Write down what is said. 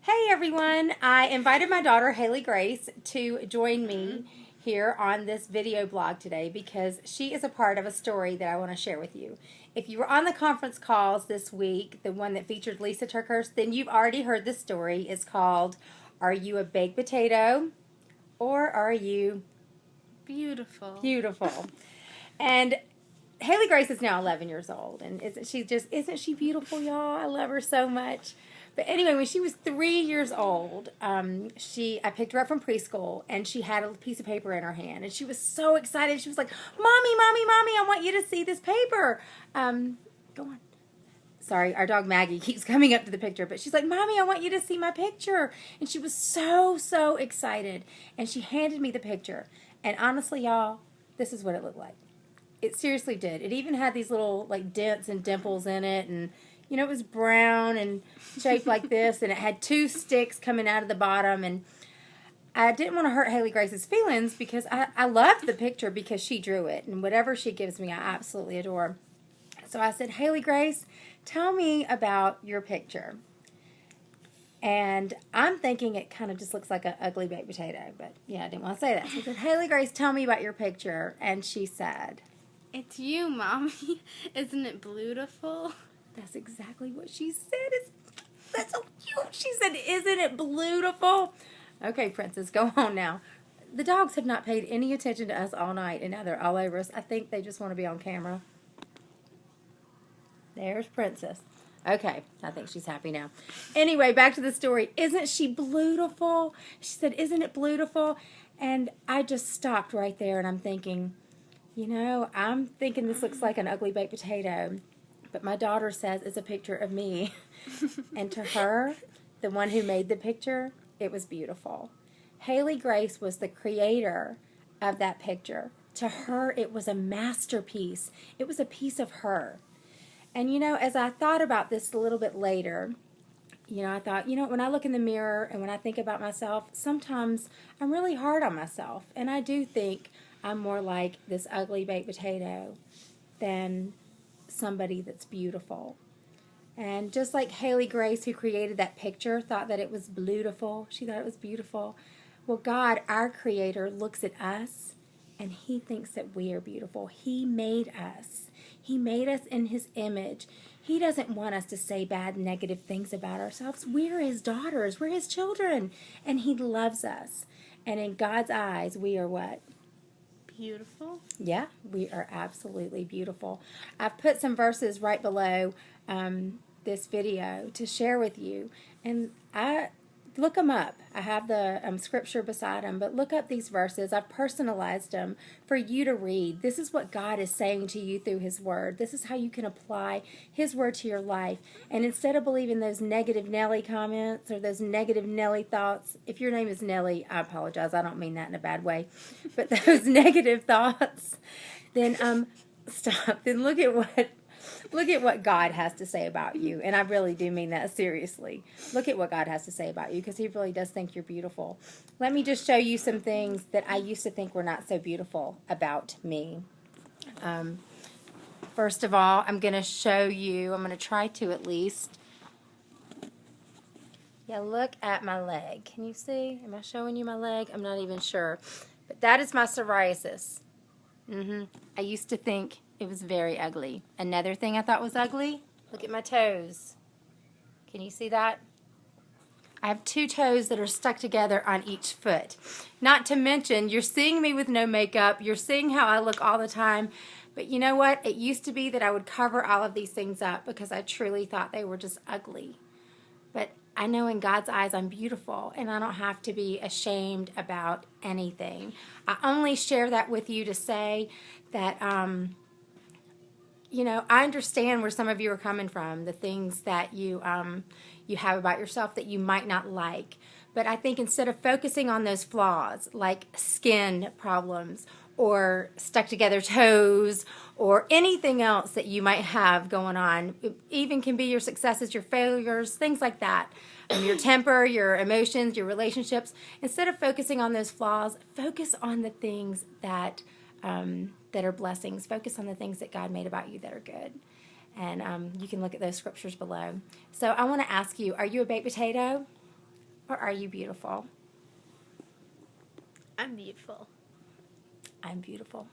Hey everyone, I invited my daughter Haley Grace to join me here on this video blog today because she is a part of a story that I want to share with you. If you were on the conference calls this week, the one that featured Lisa Turkhurst, then you've already heard this story. It's called Are You a Baked Potato or Are You Beautiful. Beautiful? And Haley Grace is now 11 years old, and isn't she beautiful, y'all? I love her so much. But anyway, when she was 3 years old, I picked her up from preschool, and she had a piece of paper in her hand, and she was so excited. She was like, "Mommy, mommy, mommy! I want you to see this paper." Go on. Sorry, our dog Maggie keeps coming up to the picture, but she's like, "Mommy, I want you to see my picture." And she was so excited, and she handed me the picture. And honestly, y'all, this is what it looked like. It seriously did. It even had these little like dents and dimples in it, and it was brown and shaped like this, and it had two sticks coming out of the bottom. And I didn't want to hurt Haley Grace's feelings because I loved the picture because she drew it, and whatever she gives me, I absolutely adore. So I said, "Haley Grace, tell me about your picture." And I'm thinking it kind of just looks like an ugly baked potato, but yeah, I didn't want to say that. So I said, "Haley Grace, tell me about your picture." And she said, "It's you, Mommy. Isn't it beautiful?" That's exactly what she said. That's so cute. She said, "Isn't it beautiful?" Okay, Princess, go on now. The dogs have not paid any attention to us all night, and now they're all over us. I think they just want to be on camera. There's Princess. Okay, I think she's happy now. Anyway, back to the story. Isn't she beautiful? She said, "Isn't it beautiful?" And I just stopped right there, and I'm thinking, I'm thinking this looks like an ugly baked potato. But my daughter says it's a picture of me. And to her, the one who made the picture, it was beautiful. Haley Grace was the creator of that picture. To her, it was a masterpiece. It was a piece of her. And, as I thought about this a little bit later, I thought, when I look in the mirror and when I think about myself, sometimes I'm really hard on myself. And I do think I'm more like this ugly baked potato than somebody that's beautiful. And just like Haley Grace, who created that picture, thought that it was beautiful. She thought it was beautiful. Well, God, our Creator, looks at us and He thinks that we are beautiful. He made us. He made us in His image. He doesn't want us to say bad, negative things about ourselves. We're His daughters. We're His children. And He loves us. And in God's eyes, we are what? Beautiful. Yeah, we are absolutely beautiful. I've put some verses right below this video to share with you, and I look them up. I have the scripture beside them, but look up these verses. I've personalized them for you to read. This is what God is saying to you through His Word. This is how you can apply His Word to your life. And instead of believing those negative Nelly comments or those negative Nelly thoughts, if your name is Nelly, I apologize. I don't mean that in a bad way. But those negative thoughts, then stop. Then look at what God has to say about you. And I really do mean that seriously. Look at what God has to say about you because He really does think you're beautiful. Let me just show you some things that I used to think were not so beautiful about me. First of all, I'm going to show you, I'm going to try to at least. Yeah, look at my leg. Can you see? Am I showing you my leg? I'm not even sure. But that is my psoriasis. I used to think it was very ugly. Another thing I thought was ugly, look at my toes. Can you see that? I have two toes that are stuck together on each foot. Not to mention, you're seeing me with no makeup. You're seeing how I look all the time. But you know what? It used to be that I would cover all of these things up because I truly thought they were just ugly. But I know in God's eyes I'm beautiful, and I don't have to be ashamed about anything. I only share that with you to say that, I understand where some of you are coming from, the things that you have about yourself that you might not like. But I think instead of focusing on those flaws, like skin problems or stuck together toes or anything else that you might have going on, it even can be your successes, your failures, things like that, your temper, your emotions, your relationships. Instead of focusing on those flaws, focus on the things that are blessings. Focus on the things that God made about you that are good. And you can look at those scriptures below. So I want to ask you, are you a baked potato Or are you beautiful? I'm beautiful. I'm beautiful.